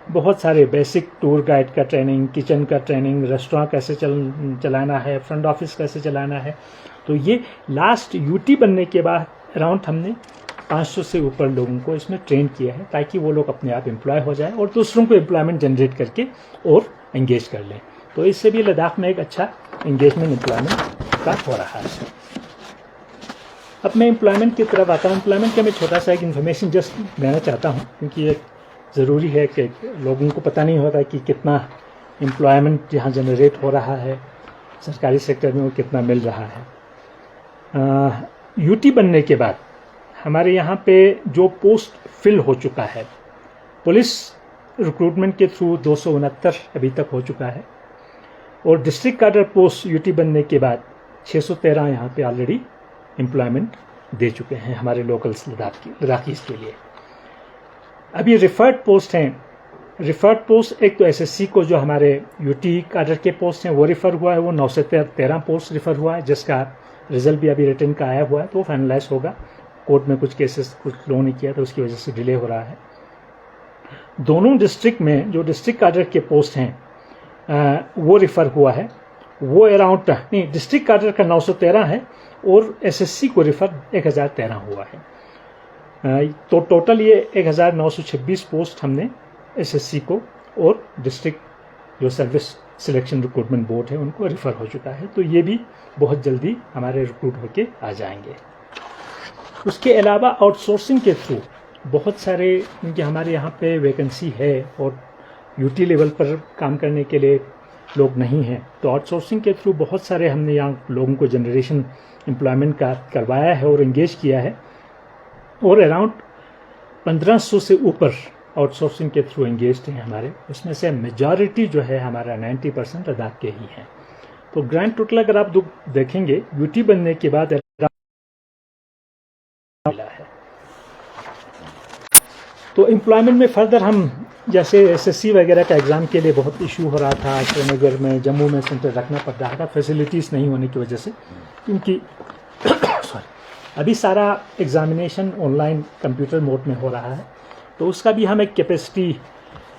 बहुत सारे बेसिक टूर गाइड का ट्रेनिंग, किचन का ट्रेनिंग, रेस्टोरेंट कैसे चलाना है, फ्रंट ऑफिस कैसे चलाना है। तो ये लास्ट UT बनने के बाद अराउंड हमने 500 से ऊपर लोगों को इसमें ट्रेन किया है, ताकि वो लोग अपने आप एम्प्लॉय हो जाए और दूसरों को एम्प्लॉयमेंट जनरेट करके और एंगेज कर लें। तो इससे भी लद्दाख में एक अच्छा एंगेजमेंट एम्प्लॉयमेंट का हो रहा है। अब मैं एम्प्लॉयमेंट की तरफ आता हूँ। एम्प्लॉयमेंट का मैं छोटा सा एक इन्फॉर्मेशन जस्ट देना चाहता हूँ, क्योंकि ये ज़रूरी है कि लोगों को पता नहीं होता कि कितना एम्प्लॉयमेंट यहाँ जनरेट हो रहा है सरकारी सेक्टर में और कितना मिल रहा है। UT बनने के बाद हमारे यहाँ पे जो पोस्ट फिल हो चुका है, पुलिस रिक्रूटमेंट के थ्रू 269 अभी तक हो चुका है, और डिस्ट्रिक्ट कैडर पोस्ट UT बनने के बाद 613 यहाँ पे ऑलरेडी एम्प्लॉयमेंट दे चुके हैं हमारे लोकल्स लद्दाखीज के लिए। अभी रिफर्ड पोस्ट हैं। रिफर्ड पोस्ट एक तो SSC को जो हमारे UT कैडर के पोस्ट हैं वो रिफ़र हुआ है, वो 9 से 13 पोस्ट रिफ़र हुआ है, जिसका रिजल्ट भी अभी रिटर्न का आया हुआ है, तो फाइनलाइज होगा। कोर्ट में कुछ केसेस कुछ लो नहीं किया, तो उसकी वजह से डिले हो रहा है। दोनों डिस्ट्रिक्ट में जो डिस्ट्रिक्ट कैडर के पोस्ट हैं वो रिफ़र हुआ है, वो अराउंड नहीं, डिस्ट्रिक्ट कैडर का 913 है और SSC को रिफ़र 1013 हुआ है। तो टोटल ये 1926 पोस्ट हमने SSC को और डिस्ट्रिक्ट जो सर्विस सिलेक्शन रिक्रूटमेंट बोर्ड है उनको रिफ़र हो चुका है। तो ये भी बहुत जल्दी हमारे रिक्रूट होके आ जाएंगे। उसके अलावा आउटसोर्सिंग के थ्रू बहुत सारे, क्योंकि हमारे यहाँ पे वैकेंसी है और UT लेवल पर काम करने के लिए लोग नहीं हैं, तो आउटसोर्सिंग के थ्रू बहुत सारे हमने यहाँ लोगों को जनरेशन एम्प्लॉयमेंट का करवाया है और इंगेज किया है, और अराउंड 1500 से ऊपर आउटसोर्सिंग के थ्रू इंगेज्ड हैं हमारे। उसमें से मेजॉरिटी जो है हमारा 90% लद्दाख के ही हैं। तो ग्रैंड टोटल अगर आप देखेंगे UT बनने के बाद मिला है। तो एम्प्लॉयमेंट में फर्दर हम जैसे SSC वगैरह का एग्ज़ाम के लिए बहुत इशू हो रहा था, श्रीनगर में जम्मू में सेंटर रखना पड़ रहा था फैसिलिटीज़ नहीं होने की वजह से, क्योंकि अभी सारा एग्ज़ामिनेशन ऑनलाइन कंप्यूटर मोड में हो रहा है। तो उसका भी हम एक कैपेसिटी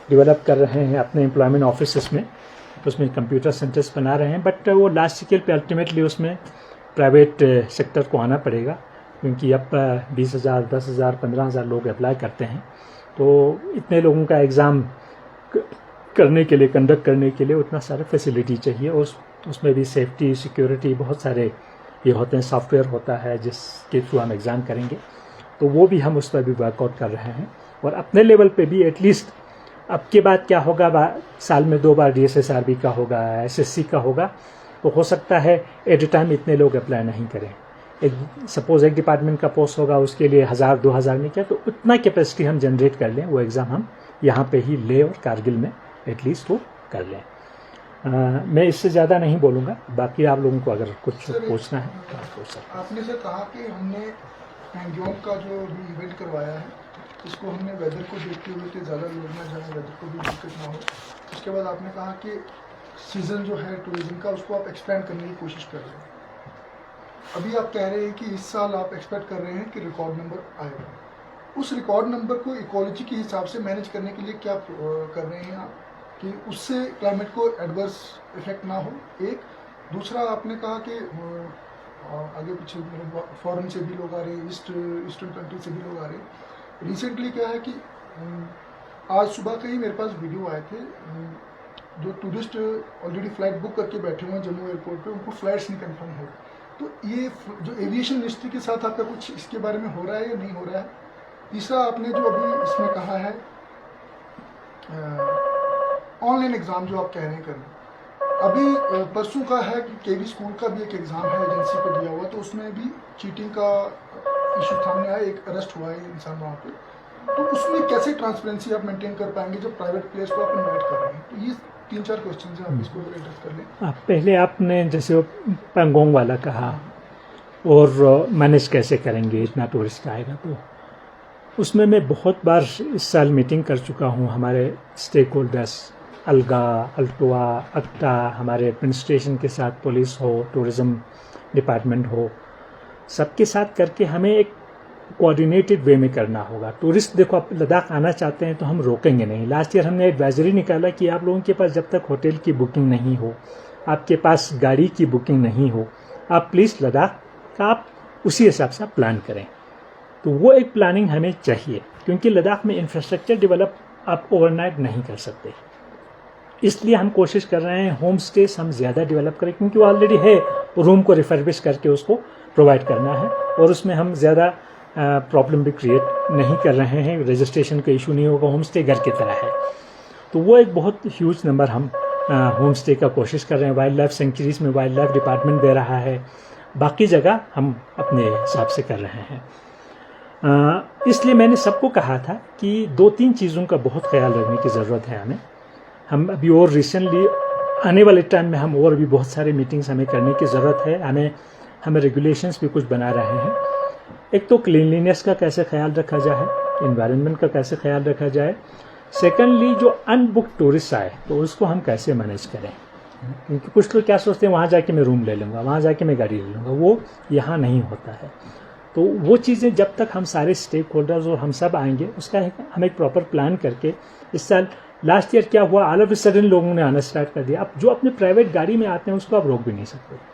डेवलप कर रहे हैं अपने एम्प्लॉयमेंट ऑफिस में, उसमें कंप्यूटर सेंटर्स बना रहे हैं, बट वो लास्ट स्केल पे अल्टीमेटली उसमें प्राइवेट सेक्टर को आना पड़ेगा, क्योंकि अब 20,000, 10,000, 15,000 लोग अप्लाई करते हैं, तो इतने लोगों का एग्ज़ाम करने के लिए, कंडक्ट करने के लिए उतना सारा फैसिलिटी चाहिए, और उसमें भी सेफ्टी, सिक्योरिटी, बहुत सारे ये होते हैं, सॉफ्टवेयर होता है जिसके थ्रू हम एग्ज़ाम करेंगे, तो वो भी हम उस पर भी वर्कआउट कर रहे हैं। और अपने लेवल पे भी एटलीस्ट अब के बाद क्या होगा, साल में 2 बार DSSRB का होगा, SSC का होगा, तो हो सकता है एट ए टाइम इतने लोग अप्लाई नहीं करें। सपोज एक डिपार्टमेंट का पोस्ट होगा, उसके लिए 1,000-2,000 में क्या, तो उतना कैपेसिटी हम जनरेट कर लें, वो एग्ज़ाम हम यहाँ पे ही ले और कारगिल में एटलीस्ट वो कर लें। मैं इससे ज़्यादा नहीं बोलूँगा, बाकी आप लोगों को अगर कुछ पूछना है तो आप पूछ सकते हैं। आपने सर कहा कि हमने पैंगोंग का जो भी इवेंट करवाया है, इसको हमने वेदर को देखते हुए कि ज़्यादा लोग ना जाए, वेदर को भी दिक्कत ना हो। उसके बाद आपने कहा कि सीज़न जो है टूरिज्म का, उसको आप एक्सपेंड करने की कोशिश कर रहे हैं। अभी आप कह रहे हैं कि इस साल आप एक्सपेक्ट कर रहे हैं कि रिकॉर्ड नंबर आएगा। उस रिकॉर्ड नंबर को इकोलॉजी के हिसाब से मैनेज करने के लिए क्या कर रहे हैं आप, कि उससे क्लाइमेट को एडवर्स इफेक्ट ना हो? एक दूसरा, आपने कहा कि आगे पीछे फॉरेन से भी लोग आ रहे हैं, ईस्टर्न कंट्री से भी लोग आ रहे हैं। रिसेंटली क्या है कि आज सुबह के ही मेरे पास वीडियो आए थे, जो टूरिस्ट ऑलरेडी फ्लाइट बुक करके बैठे हुए हैं जम्मू एयरपोर्ट पे, उनको फ्लाइट्स नहीं कंफर्म हो। तो ये जो एविएशन मिनिस्ट्री के साथ आपका कुछ इसके बारे में हो रहा है या नहीं हो रहा है? तीसरा, आपने जो अभी इसमें कहा है ऑनलाइन एग्ज़ाम जो आप कह रहे हैं करना, अभी परसों का है कि केवी स्कूल का भी एक एग्ज़ाम है एजेंसी को दिया हुआ, तो उसमें भी चीटिंग का इशू सामने आया, एक अरेस्ट हुआ है इंसान वहाँ पे। तो उसमें कैसे ट्रांसपेरेंसी आप मेंटेन कर पाएंगे जब प्राइवेट प्लेस को आप इन्वाइट कर रहे हैं? तो ये 3-4 क्वेश्चन हैं, आप इसको एड्रेस कर लें। पहले आपने जैसे पैंगोंग वाला कहा, और मैनेज कैसे करेंगे, इतना टूरिस्ट आएगा, तो उसमें मैं बहुत बार इस साल मीटिंग कर चुका हूँ हमारे स्टेक होल्डर्स, अलगा, अल्टोआ, अक्टा, हमारे एडमिनिस्ट्रेशन के साथ, पुलिस हो, टूरिज़्म डिपार्टमेंट हो, सबके साथ करके हमें एक कोऑर्डिनेटेड वे में करना होगा। टूरिस्ट देखो, आप लद्दाख आना चाहते हैं तो हम रोकेंगे नहीं। लास्ट ईयर हमने एडवाइजरी निकाला कि आप लोगों के पास जब तक होटल की बुकिंग नहीं हो, आपके पास गाड़ी की बुकिंग नहीं हो, आप प्लीज़ लद्दाख का आप उसी हिसाब से आप प्लान करें। तो वो एक प्लानिंग हमें चाहिए, क्योंकि लद्दाख में इंफ्रास्ट्रक्चर डेवलप आप ओवरनाइट नहीं कर सकते। इसलिए हम कोशिश कर रहे हैं होम स्टेस हम ज़्यादा डेवलप करें, क्योंकि वो ऑलरेडी है, रूम को रिफर्बिश करके उसको प्रोवाइड करना है, और उसमें हम ज़्यादा प्रॉब्लम भी क्रिएट नहीं कर रहे हैं। रजिस्ट्रेशन का इशू नहीं होगा, होम स्टे घर की तरह है। तो वो एक बहुत ह्यूज नंबर हम होम स्टे का कोशिश कर रहे हैं। वाइल्ड लाइफ सेंचुरीज में वाइल्ड लाइफ डिपार्टमेंट दे रहा है, बाकी जगह हम अपने हिसाब से कर रहे हैं। इसलिए मैंने सबको कहा था कि 2-3 चीज़ों का बहुत ख्याल रखने की ज़रूरत है हमें। हम अभी और रिसेंटली आने वाले टाइम में हम और भी बहुत सारे मीटिंग्स हमें करने की ज़रूरत है। हमें रेगुलेशंस भी कुछ बना रहे हैं। एक तो क्लीनलीनेस का कैसे ख्याल रखा जाए, एनवायरनमेंट का कैसे ख्याल रखा जाए। सेकेंडली, जो अनबुक टूरिस्ट आए तो उसको हम कैसे मैनेज करें, क्योंकि कुछ लोग क्या सोचते हैं वहाँ जाके मैं रूम ले लूँगा, वहाँ जाके मैं गाड़ी ले लूँगा, वो यहाँ नहीं होता है। तो वो चीज़ें जब तक हम सारे स्टेक होल्डर्स और हम सब आएंगे, उसका हम एक प्रॉपर प्लान करके, इस साल लास्ट ईयर क्या हुआ, ऑल ऑफ ए सडन लोगों ने आना स्टार्ट कर दिया। अब जो अपने प्राइवेट गाड़ी में आते हैं उसको आप रोक भी नहीं सकते।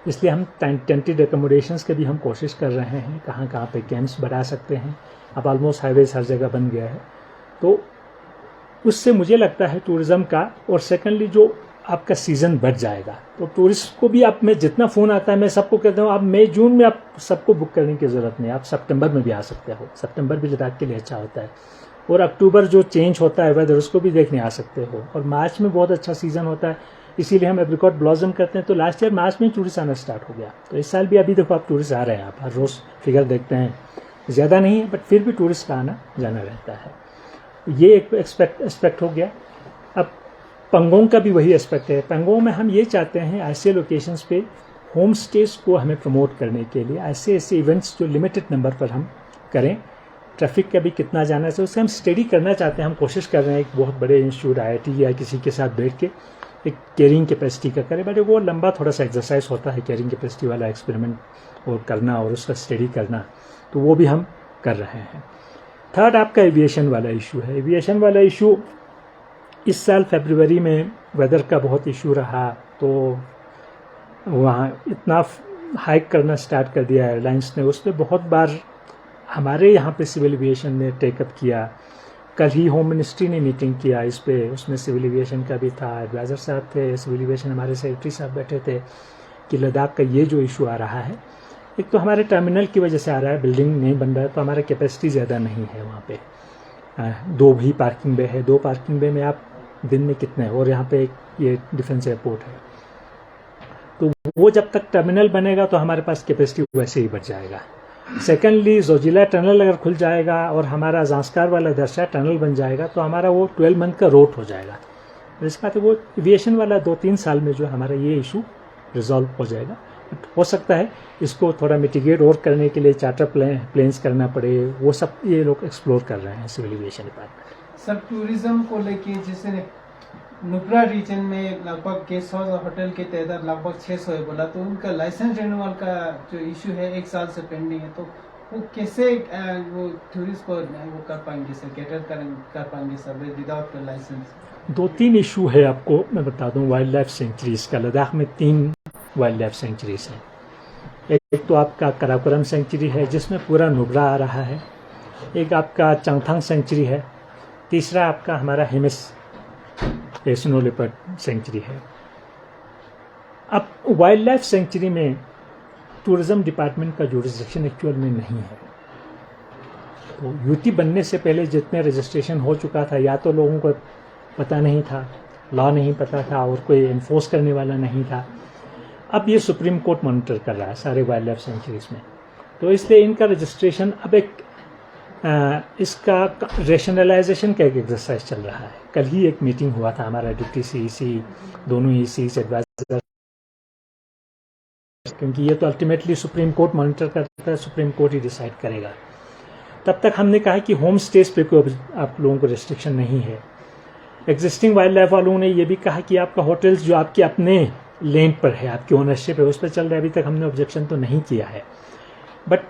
इसलिए हम टेंटेड एकोमोडेशंस के भी हम कोशिश कर रहे हैं, कहाँ कहाँ पे कैंप्स बढ़ा सकते हैं। अब ऑलमोस्ट हाईवेज हर जगह बन गया है, तो उससे मुझे लगता है टूरिज़्म का, और सेकेंडली जो आपका सीज़न बढ़ जाएगा, तो टूरिस्ट को भी आप में जितना फ़ोन आता है, मैं सबको कहता हूँ आप मई जून में आप सबको बुक करने की ज़रूरत नहीं, आप सितंबर में भी आ सकते हो। सितंबर भी लद्दाख के लिए अच्छा होता है, और अक्टूबर जो चेंज होता है वेदर, उसको भी देखने आ सकते हो। और मार्च में बहुत अच्छा सीज़न होता है, इसीलिए हम एप्रिकॉट ब्लॉसम करते हैं। तो लास्ट ईयर मार्च में टूरिस्ट आना स्टार्ट हो गया, तो इस साल भी अभी देखो आप टूरिस्ट आ रहे हैं, आप हर रोज़ फिगर देखते हैं, ज़्यादा नहीं है बट फिर भी टूरिस्ट का आना जाना रहता है। ये एक एस्पेक्ट हो गया। अब पैंगोंग का भी वही एस्पेक्ट है। पैंगोंग में हम ये चाहते हैं ऐसे लोकेशंस पे होम स्टेज को हमें प्रमोट करने के लिए ऐसे इवेंट्स जो लिमिटेड नंबर पर हम करें। ट्रैफिक का भी कितना जाना है उससे हम स्टडी करना चाहते हैं। हम कोशिश कर रहे हैं एक बहुत बड़े इंस्टीट्यूट IIT या किसी के साथ बैठ के एक कैरिंग कैपेसिटी का करें, बट वो लंबा थोड़ा सा एक्सरसाइज होता है कैरिंग कैपेसिटी वाला एक्सपेरिमेंट और करना और उसका स्टडी करना, तो वो भी हम कर रहे हैं। थर्ड आपका एविएशन वाला इशू है। एविएशन वाला इशू इस साल फरवरी में वेदर का बहुत इशू रहा, तो वहाँ इतना हाइक करना स्टार्ट कर दिया एयरलाइंस ने, उस पर बहुत बार हमारे यहाँ पे सिविल एविएशन ने टेकअप किया। कल ही होम मिनिस्ट्री ने मीटिंग किया इस पे, उसमें सिविल एविएशन का भी था, एडवाइज़र साहब थे, सिविल एविएशन हमारे सेक्रेटरी साहब बैठे थे कि लद्दाख का ये जो इशू आ रहा है, एक तो हमारे टर्मिनल की वजह से आ रहा है, बिल्डिंग नहीं बन रहा है, तो हमारा कैपेसिटी ज़्यादा नहीं है वहाँ पे। 2 भी पार्किंग बे है, 2 पार्किंग बे में आप दिन में कितने, और यहाँ पे एक ये डिफेंस एयरपोर्ट है, तो वो जब तक टर्मिनल बनेगा तो हमारे पास कैपेसिटी वैसे ही बढ़ जाएगा। सेकेंडली जोजिला टनल अगर खुल जाएगा और हमारा जांस्कार वाला दर्शा टनल बन जाएगा तो हमारा वो 12 मंथ का रोड हो जाएगा। इसका तो वो एविएशन वाला 2-3 साल में जो हमारा ये इशू रिजॉल्व हो जाएगा। हो सकता है इसको थोड़ा मिटिगेट और करने के लिए चार्टर प्लेन्स करना पड़े, वो सब ये लोग एक्सप्लोर कर रहे हैं civil aviation department. Sir tourism को लेके जैसे नुब्रा रीजन में लगभग गेस्ट हाउस और होटल की तादाद लगभग 600 है बोला, तो उनका लाइसेंस रिन्यूअल का जो इशू है 1 साल से पेंडिंग है, तो वो कैसे वो टूरिस्ट को वो कर पाएंगे सर, कैटर कर पाएंगे सर विदाउट लाइसेंस? 2-3 इशू है, आपको मैं बता दूं। वाइल्ड लाइफ सेंचुरीज का लद्दाख में 3 वाइल्ड लाइफ सेंचुरीज हैं। एक तो आपका कराकोरम सेंचुरी है जिसमें पूरा नुब्रा आ रहा है, एक आपका चंगथांग सेंचुरी है, तीसरा आपका हमारा हेमिस स्नो लेपर्ड सेंचुरी है। अब वाइल्ड लाइफ सेंचुरी में टूरिज्म डिपार्टमेंट का जुरिसडिक्शन एक्चुअल में नहीं है। तो यूटी बनने से पहले जितने रजिस्ट्रेशन हो चुका था, या तो लोगों को पता नहीं था, लॉ नहीं पता था और कोई इन्फोर्स करने वाला नहीं था। अब ये सुप्रीम कोर्ट मॉनिटर कर रहा है सारे वाइल्ड लाइफ सेंचुरीज में, तो इसलिए इनका रजिस्ट्रेशन अब एक इसका रेशनलाइजेशन का एक एक्सरसाइज चल रहा है। कल ही एक मीटिंग हुआ था हमारा डिप्टी सीईसी, दोनों ईसी एडवाइजर, क्योंकि ये तो अल्टीमेटली सुप्रीम कोर्ट मॉनिटर करता है, सुप्रीम कोर्ट ही डिसाइड करेगा। तब तक हमने कहा कि होम स्टेज पे कोई आप लोगों को रेस्ट्रिक्शन नहीं है। एग्जिस्टिंग वाइल्ड लाइफ वालों ने ये भी कहा कि आपका होटल्स जो आपके अपने लैंड पर है, आपकी ओनरशिप है, उस पर चल रहा है, अभी तक हमने ऑब्जेक्शन तो नहीं किया है, बट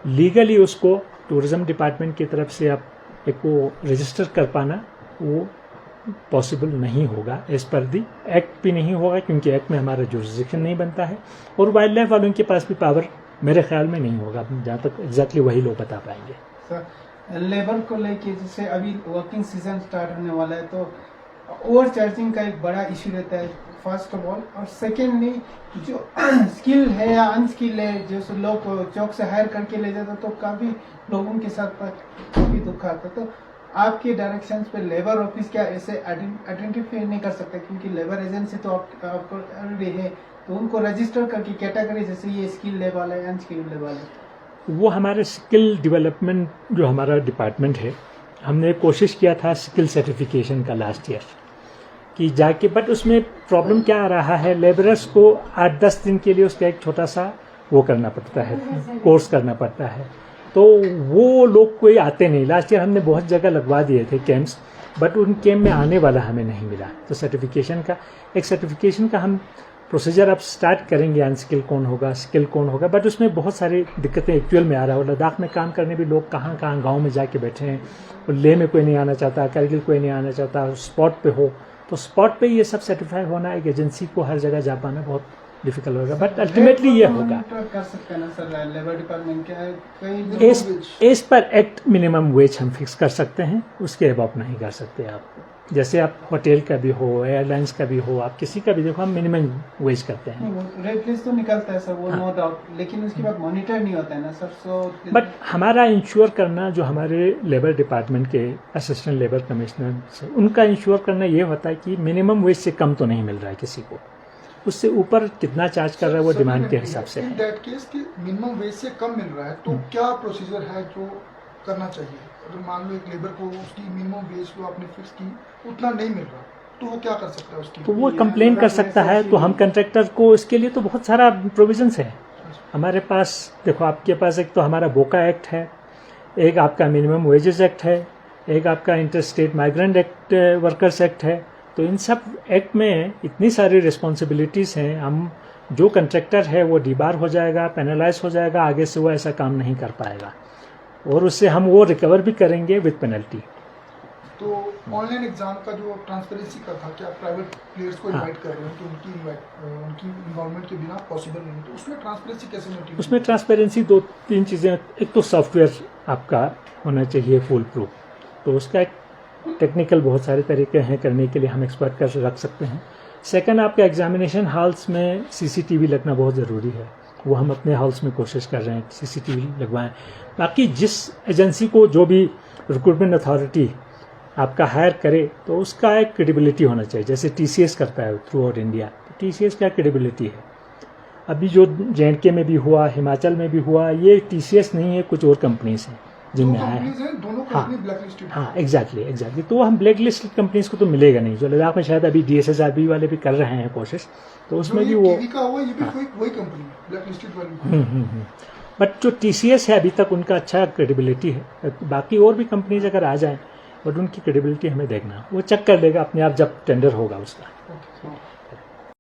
लीगली उसको टूरिज्म डिपार्टमेंट की तरफ से आप एक वो रजिस्टर कर पाना वो पॉसिबल नहीं होगा, एज पर दी एक्ट भी नहीं होगा, क्योंकि एक्ट में हमारा जुरिसडिक्शन नहीं बनता है, और वाइल्ड लाइफ वालों के पास भी पावर मेरे ख्याल में नहीं होगा, जहाँ तक एग्जैक्टली वही लोग बता पाएंगे। सर लेबर को लेके जैसे अभी वर्किंग सीजन स्टार्ट होने वाला है, तो ओवर चार्जिंग का एक बड़ा इशू रहता है फर्स्ट ऑफ ऑल, और सेकेंडली जो स्किल है या अनस्किल है, जो लोग चौक से हायर करके ले जाते तो काफ़ी लोगों के साथ काफ़ी दुख आता। तो आपके डायरेक्शन पे लेबर ऑफिस क्या ऐसे आइडेंटिफाई नहीं कर सकते, क्योंकि लेबर एजेंसी तो आपको ऑलरेडी है, तो उनको रजिस्टर करके कैटेगरी जैसे ये स्किल लेवल है, अनस्किल लेवल है, वो हमारे स्किल डेवलपमेंट जो हमारा डिपार्टमेंट है, हमने कोशिश किया था स्किल सर्टिफिकेशन का लास्ट ईयर कि जाके, बट उसमें प्रॉब्लम क्या आ रहा है, लेबरर्स को 8-10 दिन के लिए उसका एक छोटा सा वो करना पड़ता है, कोर्स करना पड़ता है, तो वो लोग कोई आते नहीं। लास्ट ईयर हमने बहुत जगह लगवा दिए थे कैंप्स, बट उन कैंप में आने वाला हमें नहीं मिला। तो सर्टिफिकेशन का हम प्रोसीजर अब स्टार्ट करेंगे, अनस्किल कौन होगा, स्किल कौन होगा, बट उसमें बहुत सारी दिक्कतें एक्चुअल में आ रहा है। और लद्दाख में काम करने भी लोग कहाँ गाँव में जाके बैठे हैं, और लेह में कोई नहीं आना चाहता, करगिल कोई नहीं आना चाहता, स्पॉट पे हो, तो स्पॉट पे ये सब सर्टिफाई होना, एक एजेंसी को हर जगह जा पाना बहुत डिफिकल्ट होगा, बट अल्टीमेटली ये होगा। कर सकते हैं ना सर लेबर डिपार्टमेंट क्या as per act minimum wage हम फिक्स कर सकते हैं, उसके अबव नहीं कर सकते आप। जैसे आप होटल का भी हो, एयरलाइंस का भी हो, आप किसी का भी देखो, हम मिनिमम वेज करते हैं। रेट लिस्ट तो निकलता है सर, वो नो डाउट, लेकिन उसके बाद मॉनिटर नहीं होता है ना सर। सो बट हमारा इंश्योर करना, जो हमारे लेबर डिपार्टमेंट के असिस्टेंट लेबर कमिश्नर से, उनका इंश्योर करना ये होता है कि मिनिमम वेज से कम तो नहीं मिल रहा है किसी को, उससे ऊपर कितना चार्ज कर रहा है वो डिमांड के हिसाब से है। दैट केस कि मिनिमम वेज से कम मिल रहा है, तो क्या प्रोसीजर है जो करना चाहिए? अगर मान लो एक लेबर को उसकी मिनिमम वेज जो आपने फिक्स की उतना नहीं मिल रहा, तो वो क्या कर सकता है उसकी? तो वो कंप्लेन कर सकता है, तो हम कंट्रैक्टर को इसके लिए तो बहुत सारा प्रोविजंस है हमारे पास। देखो, आपके पास एक तो हमारा बोका एक्ट है, एक आपका मिनिमम वेजेस एक्ट है, एक आपका inter state migrant act workers act है। तो इन सब एक्ट में इतनी सारी रिस्पॉन्सिबिलिटीज़ हैं, हम जो कंट्रैक्टर है वो डिबार हो जाएगा, पेनलाइज हो जाएगा, आगे से वो ऐसा काम नहीं कर पाएगा। और उससे हम वो रिकवर भी करेंगे विद पेनल्टी। तो ऑनलाइन एग्जाम का जो ट्रांसपेरेंसी का था, क्या प्राइवेट प्लेयर्स को इनवाइट कर रहे हो तो उनकी इन्वॉल्वमेंट के बिना पॉसिबल नहीं, तो उसमें ट्रांसपेरेंसी कैसे मेंटेन? उसमें ट्रांसपेरेंसी 2-3 चीज़ें, एक तो सॉफ्टवेयर आपका होना चाहिए फुल प्रूफ, तो उसका एक टेक्निकल बहुत सारे तरीके हैं करने के लिए, हम एक्सपर्ट कर रख सकते हैं। सेकंड, आपका एग्जामिनेशन हॉल्स में सीसीटीवी लगना बहुत ज़रूरी है, वो हम अपने हॉल्स में कोशिश कर रहे हैं सीसीटीवी लगवाएं। बाकी जिस एजेंसी को जो भी रिक्रूटमेंट अथॉरिटी आपका हायर करे तो उसका एक क्रेडिबिलिटी होना चाहिए, जैसे टीसीएस करता है थ्रू आउट इंडिया, टीसीएस का क्रेडिबिलिटी है। अभी जो JNK में भी हुआ, हिमाचल में भी हुआ, ये टीसीएस नहीं है, कुछ और कंपनीज हैं जिनमें आया है। दोनों हाँ कंपनी ब्लैक लिस्टेड। हाँ एग्जैक्टली। तो हम ब्लैक लिस्ट कंपनीज को तो मिलेगा नहीं, जो लद्दाख में शायद अभी DSSRB वाले भी कर रहे हैं कोशिश, तो उसमें भी वो का हुआ, ये भी वही कंपनी ब्लैक लिस्टेड वाली। बट जो TCS है अभी तक उनका अच्छा क्रेडिबिलिटी है। बाकी और भी कंपनीज अगर आ जाएं, बट उनकी क्रेडिबिलिटी हमें देखना, वो चेक कर लेगा अपने आप जब टेंडर होगा उसका।